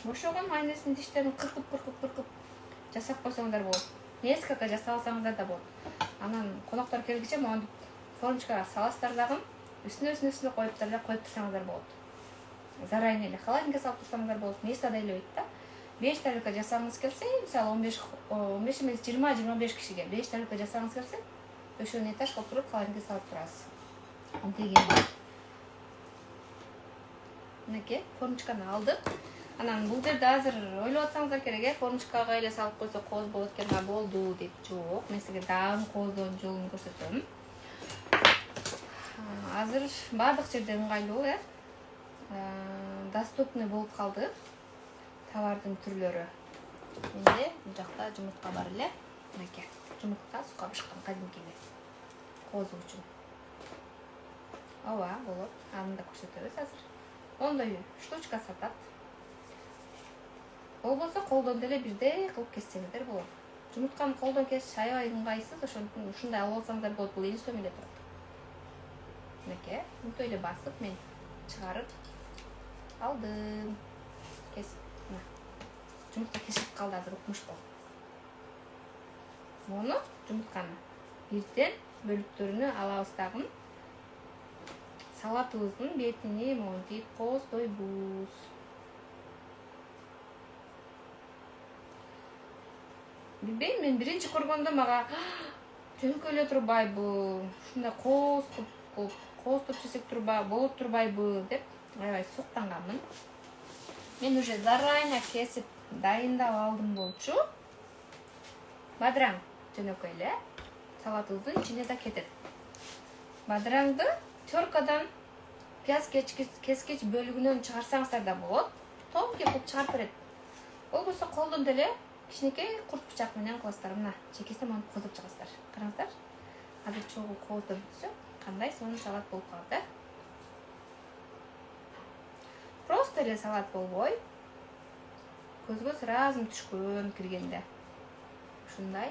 Speaker 1: бошогон майонездин тиштерин кыркып жасап койсоңдар болот. Несколько жасап алсаңыздар да болот. Анан коноктор келгиче монтип формочкага саласыздар дагы, үстүнө коюптар эле коюп турсаңыздар болот. Заранее эле холодильникке салып турсаңыздар болот. Место да элебейт да. 5 тарелка жасагыңыз келсе, мисалы 15 эмес 20-25 кишиге 5 тарелка жасагыңыз келсе, ошону этаж кылып туруп холодильникке салып турасыз. Деген бар. Мынакей формочканы алдык. Анан бул жерде азыр ойлоп атсаңыздар керек, формочкага эле салып койсо кооз болот экен, болду деп. Жок, мен сизге дагы кооздоон жолун көрсөтөм. Азыр бардык жерде ыңгайлуу, доступный болуп калды товардын түрлөрү. Менде бул жакта жумуртка бар эле. Мынакей, жумуртка сукка бышкан кадимки эле. Коозу үчүн. Ооба, болот. Аны да көрсөтөбүз азыр. Ондой штучка сатат. Болбосо колдон деле бирдей кылып кессеңиздер болот. Жумуртканы колдон кесиш аябай ыңгайсыз, ошондуктан ушундай алып алсаңыздар болот. Бул 50 сом эле турат. Мынакей, мынтип эле басып мен чыгарып алдым. Кесип. Жумуртка кесип калды азыр укмуш болуп. Муну жумуртканы бирден бөлүктөрүнө алабыз дагы. Салатыбыздын бетини монтип кооздойбуз. Билбейм, мен биринчи көргөндө мага жөнөкөй эле турбайбы, ушундай кооздоп жесек болот турбайбы деп аябай суктанганмын. Мен уже заранее кесип дайындап алдым болчу. Бадыраң жөнөкөй эле салатыбыздын ичине да кетет. Бадыраңды теркадан пияз кескич бөлүгүнөн чыгарсаңыздар да болот. Тонкий кылып чыгарып берет. Болбосо колдон деле кичинекей курт бычак менен кыласыздар. Мына чекесине монтип козуп чыгасыздар. Караңыздар. Азыр чогуу кооздоп бүтсө, кандай сонун салат болуп калат, Просто эле салат болбой, көзгө сразу түшкөн киргенде. Ушундай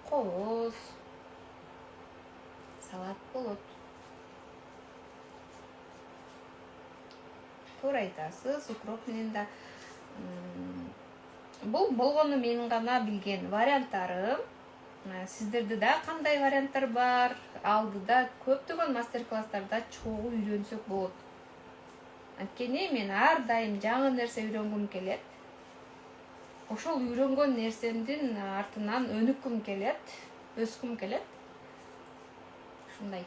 Speaker 1: кооз салат болот. Туура айтасыз, укроп менен да. Бул болгону менин гана билген варианттарым. Сиздерде да кандай варианттар бар? Алдыда көптөгөн мастер-класстарда чогуу үйрөнсөк болот. Анткени мен ар дайым жаңы нерсе үйрөнгүм келет. Ошол үйрөнгөн нерсемдин артынан өнүккүм келет, өскүм келет. Ушундай.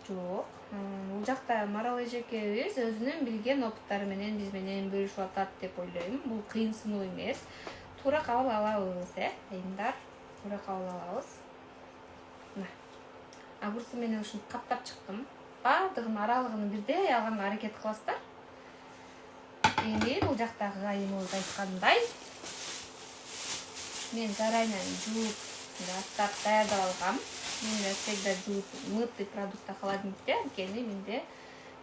Speaker 1: Жок. Бул жакта Марал эжекебиз өзүнүн билген опыттары менен биз менен бөлүшүп атат деп ойлойм. Бул кыйын сыноо эмес. Туура кабыл алабыз, айымдар. Туура кабыл алабыз. Мына. Огурцы менен ушинтип каптап чыктым. Баардыгынын аралыгын бирдей алганга аракет кыласыздар. Эми бул жактагы айымыбыз айткандай мен зарайынан жууп, аттап даярдап алгам. Мен всегда жууп мытый продукта холодильникте, анткени менде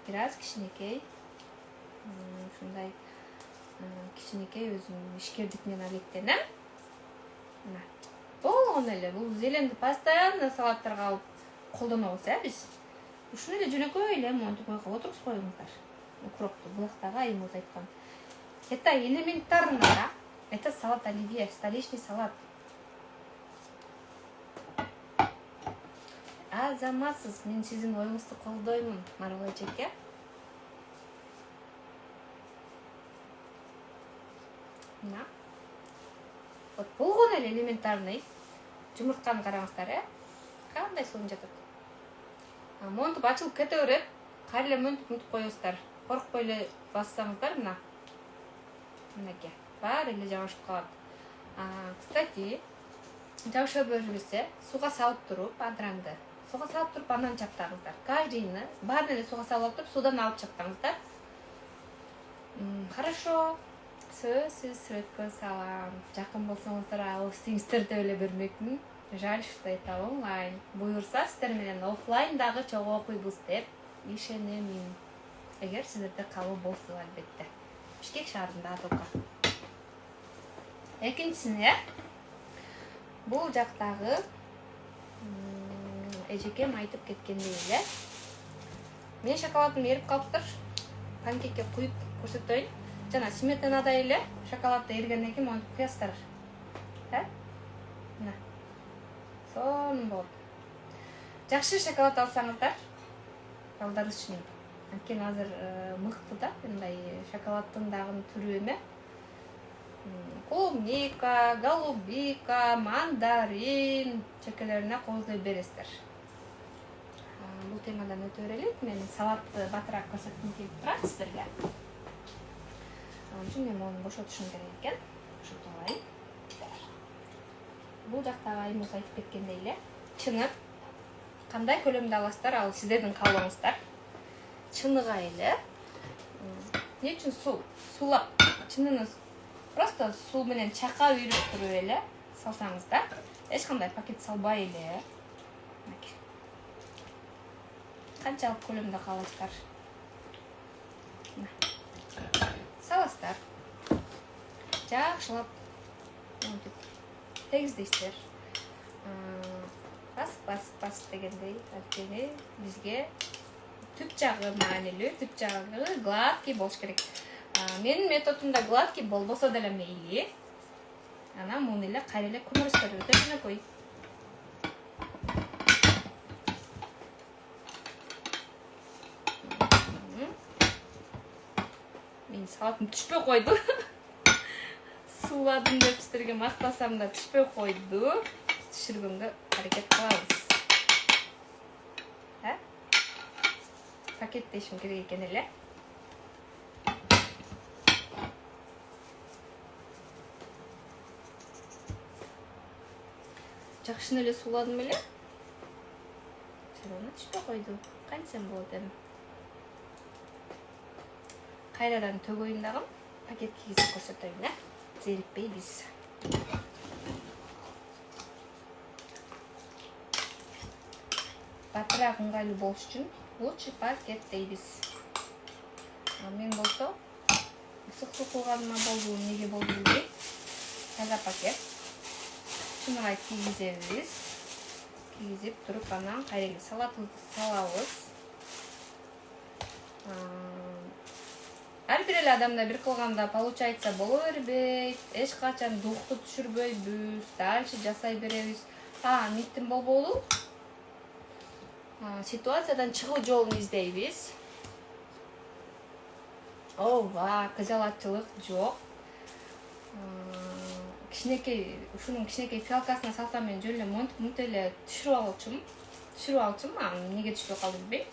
Speaker 1: бираз кичинекей ушундай кичинекей өзүм ишкердик менен алектенем. Мына. Болгон эле бул зеленди постоянно салаттарга алып колдонобуз, биз. Ушуну эле жөнөкөй эле монтип койгоп отургуз коюңуздар. Укропту булактагы айымыбыз айткан. Это элементарно, да? Это салат оливье, столичный салат. Азаматсыз, мен сиздин оюңузду колдоймун, Марал эжеке. Мына. Вот болгон эле элементарный. Жумуртканы караңыздар, кандай сонун жатат. Монтип ачылып кете берет. Кайра эле монтип коесуздар. Коркпой эле бассаңыздар, мына. Мынакей. Баары эле жабышып калат. Кстати, жабыша бербесе, суга салып туруп, адраңды. Суга салып туруп, андан чаптаңыздар. Каждыйны баарын эле суга салып туруп, судан алып чаптаңыздар. Хорошо. Сөзсүз сүрөткө салам. Жакын болсоңуздар, алып istеңиздер деп эле бермекмин. Жаль, что это онлайн. Буюрса, сиздер менен офлайн дагы чогуу окуйбуз деп ишенемин. Эгер сиздерде кабыл болсо, албетте. Бишкек шаарында только. Экинчисине, бул жактагы эжекем айтып кеткендей эле. Мен шоколадым эрип калыптыр. Панкекке куюп көрсөтөйүн. Жана сметанадай эле шоколадды эригенден кийин монтип куясыздар. Мына. Сонун болот. Жакшы шоколад алсаңыздар, балдарыңыз үчүн. Анткени азыр мыкты да, мындай шоколаддын дагы түрү эме. Клубника, голубика, мандарин чекелерине кооздой бересиздер. Бул темадан өтө берелик. Мен салатты батыраак көрсөткүм келип турат сиздерге. Ошон мен мону бошотушум керек экен. Ошентип алайын. Бул жактагы айымыбыз айтып кеткендей эле, чыны кандай көлөмдө аласыздар, ал сиздердин каалооңуздар. Чыныга эле. Эмне үчүн суулап, чынын просто суу менен чакап үйрүп туруп эле салсаңыздар, эч кандай пакет салбай эле. Канчалык көлөмдө каалайсыздар? Саласыздар. Жакшылап монтип тегиздейсиздер. Басып дегендей, анткени бизге түп жагы маанилүү, түп жагы гладкий болуш керек. Менин методумда гладкий болбосо деле мейли. Анан муну эле кайра эле көмөрүздөр, өтө жөнөкөй. Мен салатым түшпөй койду. Сууладым деп сиздерге мактасам да түшпөй койду. Түшүргөнгө аракет кылабыз. Пакеттешим керек экен эле. Жакшыны эле сууладым эле. Чырыгына түшпөй койду. Кантсем болот эми. Кайрадан төгөйүн дагы пакет кийгизип көрсөтөйүн, зерикпейбиз. Батыраак ыңгайлуу болуш үчүн лучше пакет дейбиз. Мен болсо ысык суу кылганыма болду, эмнеге болду билбейм. Таза пакет. Чыныгай кийгизебиз. Кийгизип туруп анан кайра эле салатыбызды салабыз. Ар бир эле адамда бир кылганда получается боло бербейт. Эч качан духту түшүрбөйбүз. Дальше жасай беребиз. Эмнеттен болбоду? Ситуациядан чыгуу жолун издейбиз. Ооба, кыжалатчылык жок. Ушунун кичинекей фиалкасына салсам мен жөн эле монтип эле түшүрүп алчумун. түшүрүп алчумун, эмнеге түшүрүп калды билбейм.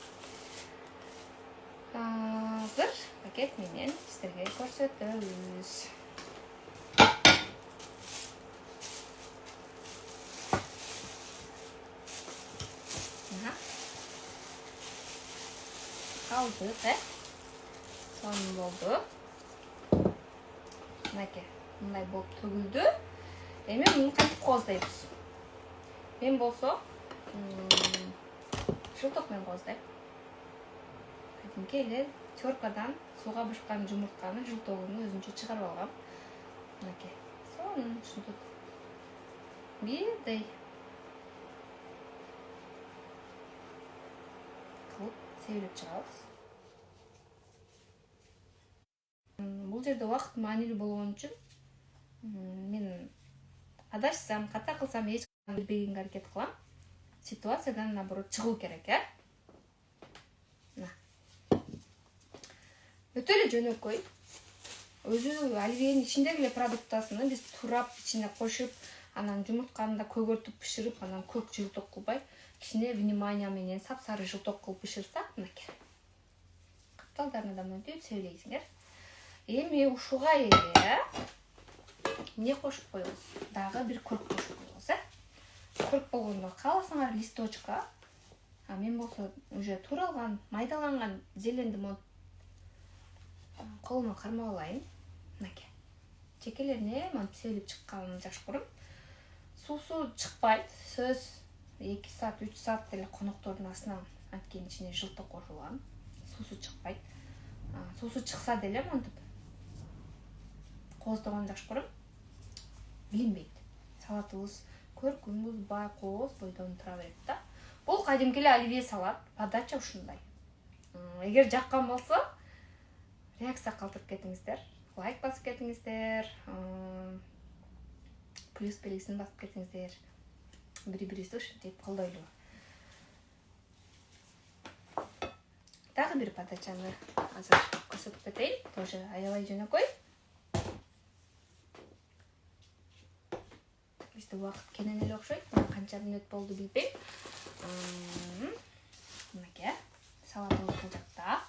Speaker 1: Азыр пакет менен сиздерге көрсөтөбүз. Алдык, сонун болду. Мынакей, мындай болуп төгүлдү. Эми муну кантип кооздойбуз? Мен болсо жылток менен кооздойм. Кадимки эле теркадан сууга бышкан жумуртканын жылтогун өзүмчө чыгарып алгам. Мынакей, сонун ушинтип бирдей кылып себелеп чыгабыз. Бул жерде убакыт маанилүү болгон үчүн мен адашсам, ката кылсам эч билбегенге аракет кылам. Ситуациядан наоборот чыгуу керек, Өтө эле жөнөкөй. Өзү оливьенин ичиндеги эле продуктасын биз турап ичине кошуп, анан жумуртканы да көгөртүп биширип, анан көк жылток кылбай, кичине внимание менен сапсары жылток кылып биширсак, мынакей. Капталдарына да мынтип себелейсиңер. Эми ушуга эле эмне кошуп коебуз? Дагы бир көрк кошуп коебуз, Көрк болгондо кааласаңар листочка, мен болсо уже туралган, майдаланган зеленди колума кармап алайын. Мынакей. Чекелерине мынтип себелеп чыкканын жакшы көрөм. Суусу чыкпайт. Сөз 2 саат, 3 саат деле коноктордун астынан анткени ичине жылток кошулган. Суусу чыкпайт. Суусу чыкса деле мынтип кооздогонду жакшы көрөм. Билинбейт. Салатыбыз көркүмбүз байкоос бойдон тура берет да. Бул кадимки эле оливье салат, подача ушундай. Эгер жаккан болсо, реакция калтырып кетиңиздер, лайк басып кетиңиздер, плюс белгисин басып кетиңиздер. Бири-бирибизди ушинтип колдойлу. Дагы бир подачаны азыр көрсөтүп кетейин. Тоже аябай жөнөкөй. Бизде убакыт кенен эле окшойт. Канча мүнөт болду билбейм. Мынакей, салатыбыз бул жакта.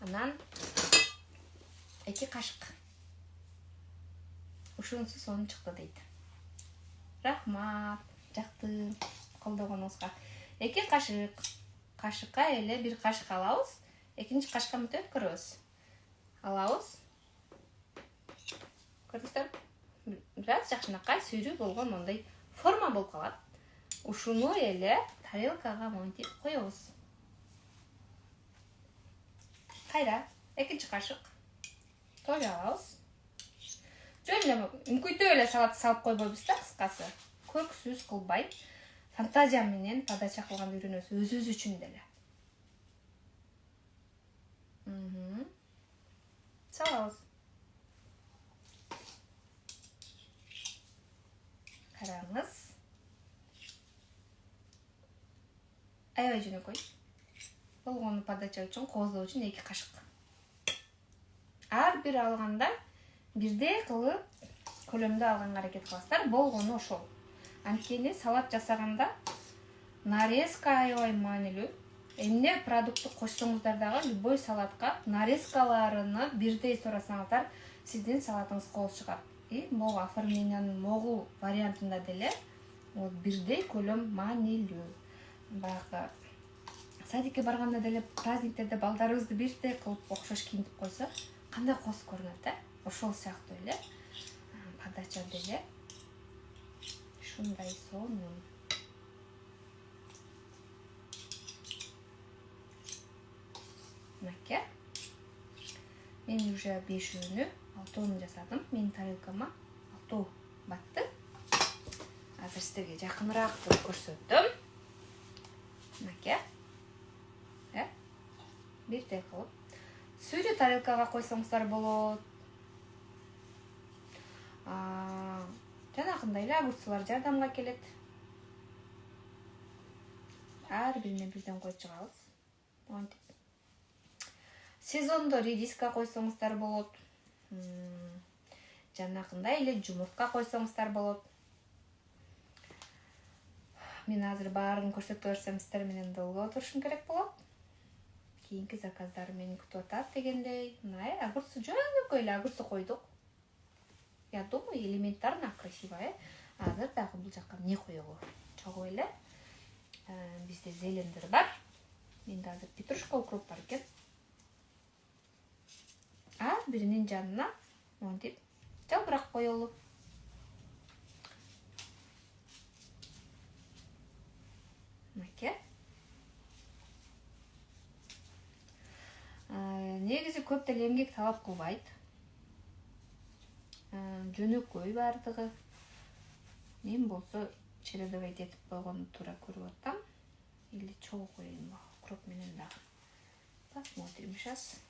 Speaker 1: Анан 2 кашык. Ушунусу сонун чыкты дейт. Рахмат, жактым колдогонуңузга. 2 кашык. Кашыкка эле 1 кашык алабыз. Экинчи кашыкка мынтип өткөрөбүз. Алабыз. Көрдүңүздөр? Бираз жакшынакай сүйрүү болгон мондай форма болуп калат. Ушуну эле тарелкага мынтип коебуз. Кайра 2 кашык тоже алабыз. Жөн эле мүмкүнтүү эле салат салып койбойбуз да, кыскасы. Көрксүз кылбай, фантазия менен подача кылганды үйрөнөбүз өзүбүз үчүн деле. Салабыз. Караңыз. Аябай жөнөкөй. Болгону подача үчүн, кооздоо үчүн 2 кашык. Ар бир алганда бирдей кылып көлөмдө алганга аракет кыласыздар. Болгону ошол. Анткени салат жасаганда нарезка аябай маанилүү. Эмне продуктты кошсоңуздар дагы любой салатка нарезкаларыны бирдей сурасаңыздар, сиздин салатыңыз кооз чыгат. И могу оформлениянын могу вариантында деле бирдей көлөм маанилүү. Баягы садикке барганда деле праздниктерде балдарыбызды бирдей кылып окшош кийинтип койсо, кандай кооз көрүнөт, Ошол сыяктуу эле подача деле ушундай сонун. Мынакей. Мен уже 5-ünü, 6-ünü жасадым. Менин тарелкама 6 батты. Азыр сиздерге жакыныраак көрсөттүм. Мынакей. Бирдей кылып. Сүйрүү тарелкага койсоңуздар болот. Жанагындай эле огурцлар жардамга келет. Ар бирине бирден коюп чыгабыз. Монтип. Сезондо редиска койсоңуздар болот. Жанагындай эле жумуртка койсоңуздар болот. мен азыр баарын көрсөтө берсем сиздер менен долго отурушум керек болот. Кийинки заказдар мени күтүп атат дегендей. Мына огурцы жөнөкөй эле огурцы койдук. Я думаю, элементарно красиво, Азыр дагы бул жакка эмне коелу? Чогуу эле. Бизде зелендер бар. Менде азыр петрушка, укроп бар экен. Биринин жанына монтип жалбырак коелу. Мынакей. Негизи көп деле эмгек талап кылбайт. Жөнөкөй бардыгы. Мен болсо чередовать этип койгонду туура көрүп атам. Или чогуу коеюнбу? Укроп менен дагы. Посмотрим сейчас.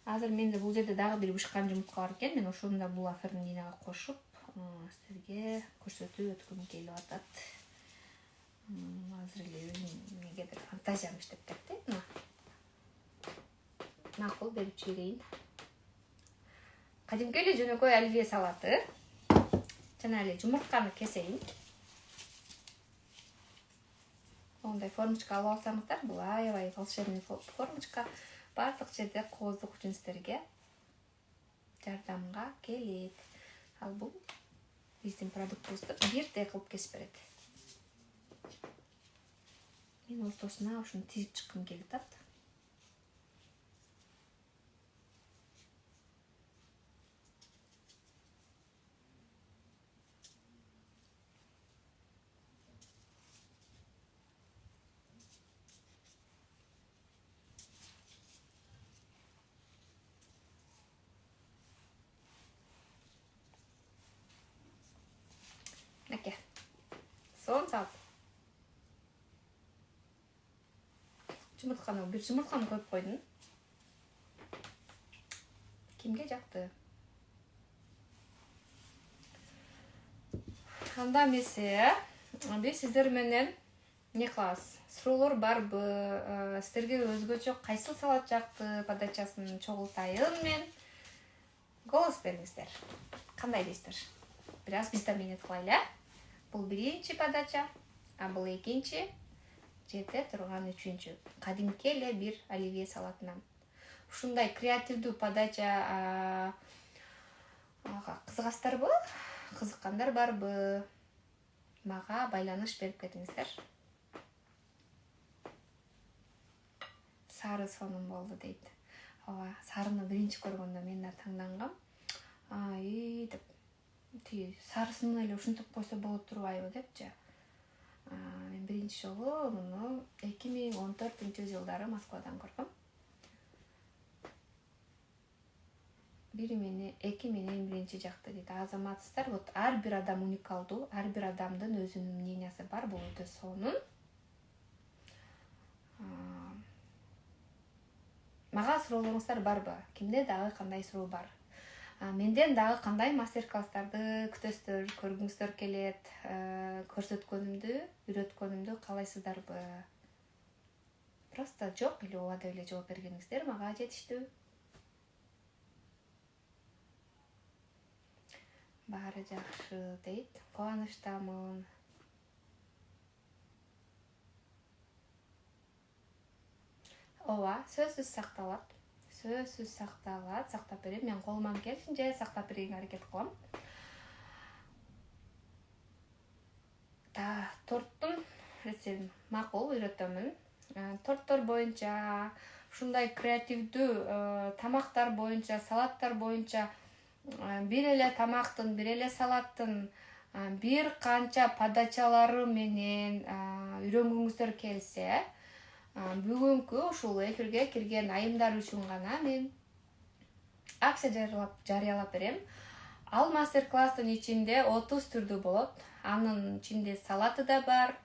Speaker 1: Азыр менде бул жерде дагы бир бышкан жумуртка бар экен. Мен ошону да бул оформлениеге кошуп, силерге көрсөтүп өткүм келип атат. Азыр эле өзүм эмнегедир фантазиям иштеп кетти. Макул берип жиберейин. Кадимки эле жөнөкөй оливье салаты. Жана эле жумуртканы кесейин. Ондай формочка алып алсаңыздар, бул аябай волшебный формочка. Бардык жерде кооздук үчүн сиздерге жардамга келет. Ал бул биздин продуктубузду бирдей кылып кесип берет. Мен ортосуна ушуну тизип чыккым келип атат. Мынакей. Соон салып. Бир жумуртканы коюп койдум. Кимге жакты? Анда эмесе, биз сиздер менен эмне кылабыз? Суроолор барбы? Сиздерге өзгөчө кайсы салат жакты? Подачасын чогултайын мен. Голос бериңиздер. Кандай дейсиздер? Бир аз биз да менет кылайлы, Бул биринчи подача, бул экинчи, жерде турган үчүнчү. Кадимки эле бир оливье салатынан. Ушундай креативдүү подача кызыгасыздарбы? Кызыккандар барбы? Мага байланыш берип кетиңиздер. Сары сонун болду дейт. Сарыны биринчи көргөндө мен да таңдангам. Деп сарысын эле ушинтип койсо болот турбайбы депчи. Мен биринчи жолу муну 2014-жылдары Москвадан көргөм. 2 менен биринчи жакты дейт. Азаматсыздар, вот ар бир адам уникалдуу, ар бир адамдын өзүнүн мнениясы бар, бул өтө сонун. Мага суроолоруңуздар барбы? Кимде дагы кандай суроо бар? Менден дагы кандай мастер-класстарды күтөсүздөр, көргүңүздөр келет, көрсөткөнүмдү, үйрөткөнүмдү каалайсыздарбы? Просто жок эле ооба деп эле жооп бергениңиздер мага жетиштүү. Баары жакшы дейт. Кубанычтамын. Ооба, сөзсүз сакталат. Сактап берем. Мен колуман келишинче сактап берүүгө аракет кылам. Торттун рецептин макул үйрөтөмүн. Торттор боюнча, ушундай креативдүү тамактар боюнча, салаттар боюнча бир эле тамактын, бир эле салаттын бир канча подачалары менен үйрөнгүңүздөр келсе, бүгүнкү ушул эфирге кирген айымдар үчүн гана мен акция жарыялап берем. Ал мастер-класстын ичинде 30 түрдүү болот. Анын ичинде салаты да бар,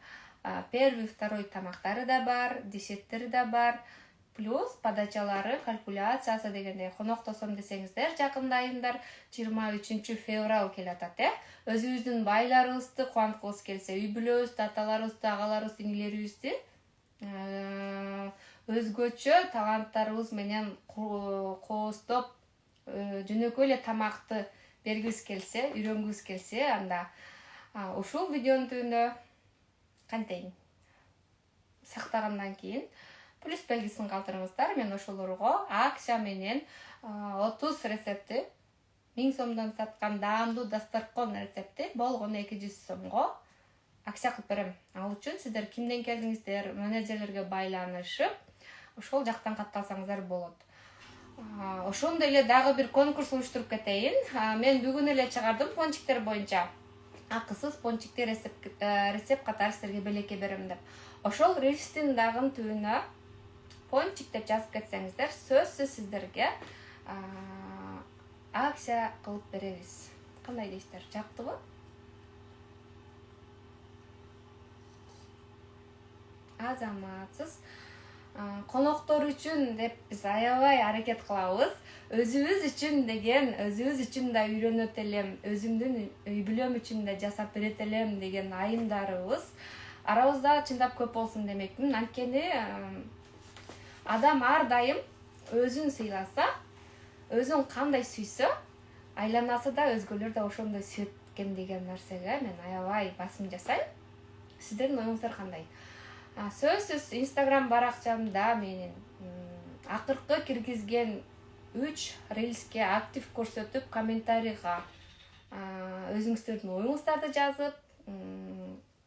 Speaker 1: первый, второй тамактары да бар, десерттери да бар, плюс подачалары калькуляциясы дегенде коноктосом десеңиздер жакында айымдар 23 февраль келатат өзүбүздүн байларыбызды кубанткыбыз келсе үй бүлөбүздү аталарыбызды агаларыбызды иңилерибизди өзгөчө таланттарыбыз менен кооздоп жөнөкөй эле тамакты бергибиз келсе үйрөнгүбүз келсе анда ушул видеонун түбүндө кантейин сактагандан кийин плюс белгисин калтырыңыздар. Мен ошолорго акция менен 30 рецепти 1000 сомдон саткан даамдуу дасторкон рецепти болгону 200 сомго акция кылып берем. Ал үчүн сиздер кимден келдиңиздер, менеджерлерге байланышып, ошол жактан катталсаңыздар болот. Ошондой эле дагы бир конкурс уюштуруп кетейин. Мен бүгүн эле чыгардым пончиктер боюнча. Акысыз пончикти рецепт катары сиздерге белекке берем деп. Ошол рилстин дагы түбүнө пончик деп жазып кетсеңиздер, сөзсүз сиздерге акция кылып беребиз. Кандай дейсиздер? Жактыбы? Азаматсыз коноктор үчүн деп биз аябай аракет кылабыз. Өзүбүз үчүн деген, өзүбүз үчүн да үйрөнөт элем, өзүмдүн үй бүлөм үчүн да жасап берет элем деген айымдарыбыз арабызда чындап көп болсун демекмин. Анткени адам ар дайым өзүн сыйласа, өзүн кандай сүйсө, айланасы да өзгөлөр да ошондой сүйөт экен деген нерсеге мен аябай басым жасайм. Сиздердин оюңуздар кандай? Сөзсүз Instagram баракчамда менин акыркы киргизген 3 рилске актив көрсөтүп, комментарийга өзүңүздөрдүн оюңуздарды жазып,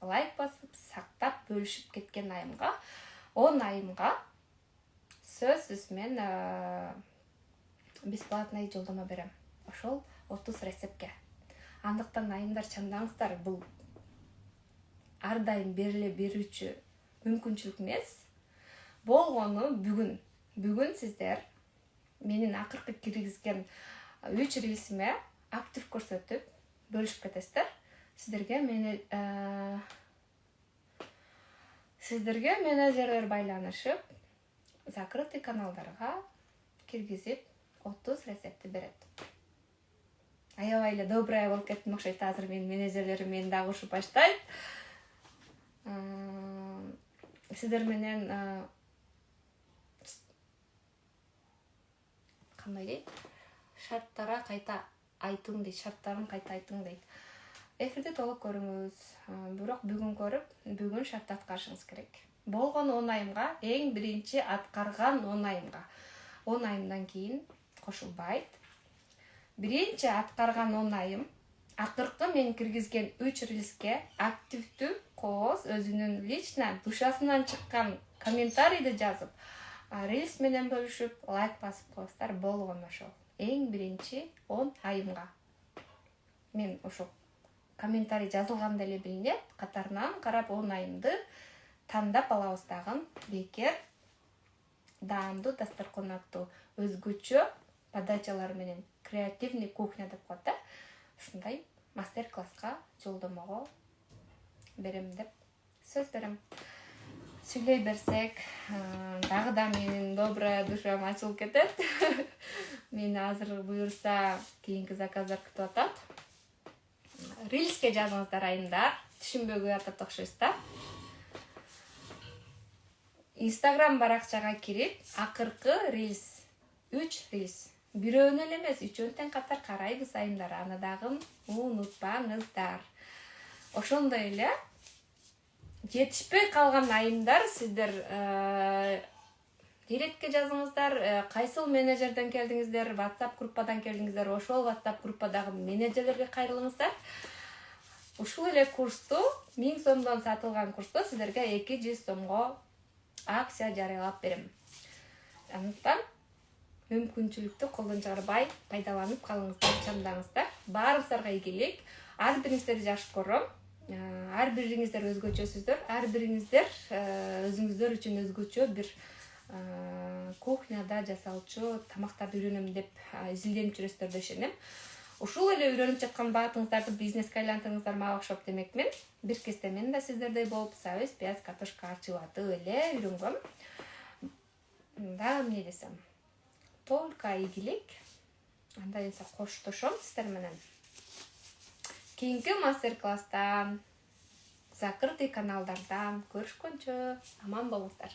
Speaker 1: лайк басып, сактап, бөлүшүп кеткен айымга, 10 айымга сөзсүз мен бесплатный жолдомо берем. Ошол 30 рецептке. Андыктан айымдар чамдаңыздар, бул ар дайым бериле берүүчү мүмкүнчүлүк эмес. Болгону бүгүн сиздер менин акыркы киргизген 3 рилсиме актив көрсөтүп, бөлүшүп кетесиздер. Сиздерге менеджерлер байланышып, закрытый каналдарга киргизип 30 рецепти берет. Аябай эле добрая болуп кеттим окшойт. Азыр менин менеджерлерим мени дагы ушуп баштайт. Сиздер менен кандай дейт? Шарттарын кайта айтың дейт. Эфирде толук көрүңүз. Бирок бүгүн көрүп, бүгүн шарт аткарышыңыз керек. Болгон 10 айымга, эң биринчи аткарган 10 айымга. 10 айымдан кийин кошулбайт. Биринчи аткарган 10 айым акыркы мен киргизген 3 рилске активдүү кооз өзүнүн лично душасынан чыккан комментарийди жазып, рилс менен бөлүшүп, лайк басып коесуздар болгон ошол. Эң биринчи 10 айымга. Мен ошол комментарий жазылганда эле билинет, катарынан карап 10 айымды тандап алабыз дагы. Бекер даамдуу дасторкон аттуу өзгөчө подачалар менен креативный кухня деп коет. Ушундай мастер-класска жолдомого берем деп сөз берем. Сүйлөй берсек, дагы да менин добрая душам ачылып кетет. Мени азыр буюрса кийинки заказдар күтүп атат. Рилске жазыңыздар айымдар, түшүнбөгөй атат окшойсуздар. Instagram баракчага кирип, акыркы рилс, 3 рилс. Бирөөнү эле эмес, үчөөнү тең катар карайбыз айымдар. Аны дагы унутпаңыздар. Ошондой эле жетишпей калган айымдар сиздер директке жазыңыздар. Кайсыл менеджерден келдиңиздер, WhatsApp группадан келдиңиздер, ошол WhatsApp группадагы менеджерлерге кайрылыңыздар. Ушул эле курсту 1000 сомдон сатылган курсту сиздерге 200 сомго акция жарыялап берем. Андыктан мүмкүнчүлүктү колдон чыгарбай пайдаланып калыңыздар, чамдаңыздар. Баарыңыздарга ийгилик. Ар бириңиздерди жакшы көрөм. Ар бириңиздер өзгөчөсүздөр. Ар бириңиздер өзүңүздөр үчүн өзгөчө бир кухняда жасалчу тамактарды үйрөнөм деп изилденип жүрөсүздөр деп ишенем. Ушул эле үйрөнүп жаткан баатыңыздарды бизнеске айлантыңыздар мага окшоп демекмин. Бир кезде мен да сиздердей болуп, сабиз, пияз, картошка арчылатып эле үйрөнгөм. да эмне десем, только ийгилик. Анда эсе коштошом сиздер менен. Кийинки мастер-класста, закрытый каналдарда көрүшкөнчө аман болуңуздар.